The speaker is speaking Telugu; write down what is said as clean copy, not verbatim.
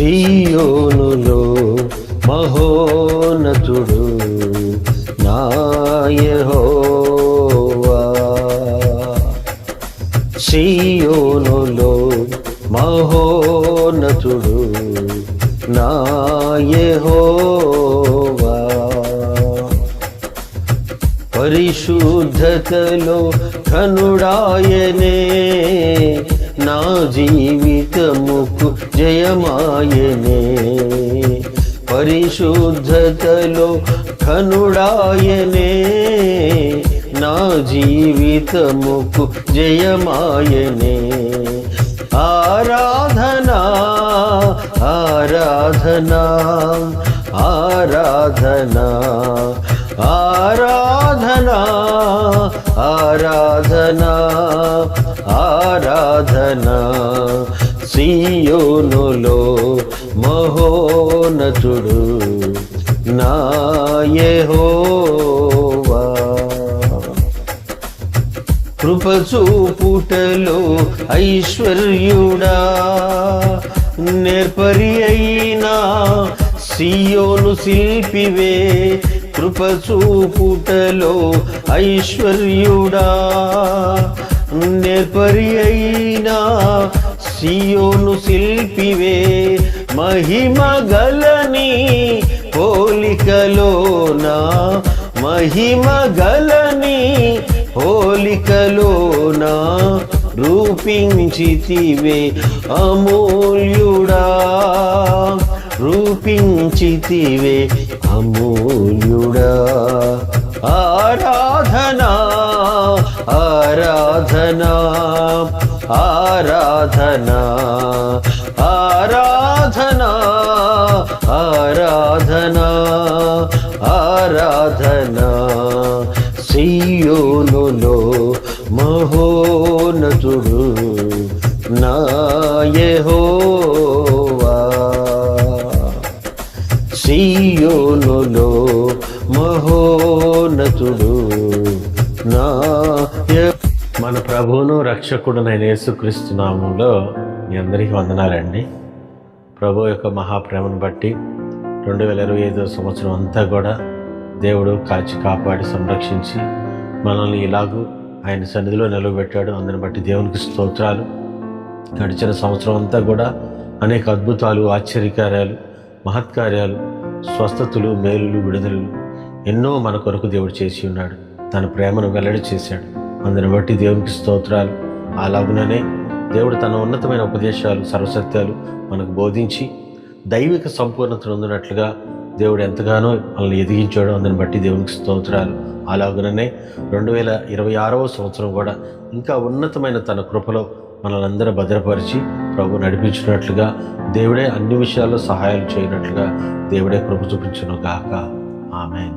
సీయోనులో మహోన్నతుడు నా యెహోవా. సీయోనులో మహోన్నతుడు నా యెహోవా. పరిశుద్ధతలో ఘనుడాయనే, నా జీవితముకు జయమాయనే. పరిశుద్ధతలో ఘనుడాయనే, నా జీవితముకు జయమాయనే. ఆరాధనా ఆరాధనా ఆరాధనా ఆరాధనా ఆరాధనా ఆరాధనా. సీయోనులో మహోన్నతుడు నా యెహోవా. కృపచూపుటలో ఐశ్వర్యుడా, నేర్పరి అయినా సీయోను శిల్పివే. కృపచూపుటలో ఐశ్వర్యుడా, నేర్పరి అయినా సీయోను శిల్పివే. మహిమ గలని పోలికలోనా, మహిమ గలని పోలికలోనా రూపించితివే అమూల్యుడా. రూపించితివే అమూల్యుడా. ఆరాధనా ఆరాధనా ఆరాధనా ఆరాధనా ఆరాధనా ఆరాధనా. సీయోనులో మహోన్నతుడు నా యెహోవా. సీయోనులో మహోన్నతుడు నా మన ప్రభువును రక్షకుడునైన యేసుక్రీస్తు నామములో మీ అందరికీ వందనాలండి. ప్రభు యొక్క మహాప్రేమను బట్టి 2025 సంవత్సరం అంతా కూడా దేవుడు కాచి కాపాడి సంరక్షించి మనల్ని ఇలాగూ ఆయన సన్నిధిలో నిలవబెట్టాడు. అందుని బట్టి దేవునికి స్తోత్రాలు. గడిచిన సంవత్సరం అంతా కూడా అనేక అద్భుతాలు, ఆశ్చర్యకార్యాలు, మహత్కార్యాలు, స్వస్థతలు, మేలులు, విడుదలలు ఎన్నో మన కొరకు దేవుడు చేసి ఉన్నాడు. తన ప్రేమను వెల్లడి చేశాడు. అందుని బట్టి దేవునికి స్తోత్రాలు. అలాగుననే దేవుడు తన ఉన్నతమైన ఉపదేశాలు, సర్వసత్యాలు మనకు బోధించి దైవిక సంపూర్ణత పొందినట్లుగా దేవుడు ఎంతగానో మనల్ని ఎదిగించాడో అందుని బట్టి దేవునికి స్తోత్రాలు. అలాగుననే 2026వ సంవత్సరం కూడా ఇంకా ఉన్నతమైన తన కృపలో మనల్ని అందరూ భద్రపరిచి ప్రభు నడిపించినట్లుగా, దేవుడే అన్ని విషయాల్లో సహాయాలు చేయనట్లుగా దేవుడే కృప చూపించును గాక. ఆమేన్.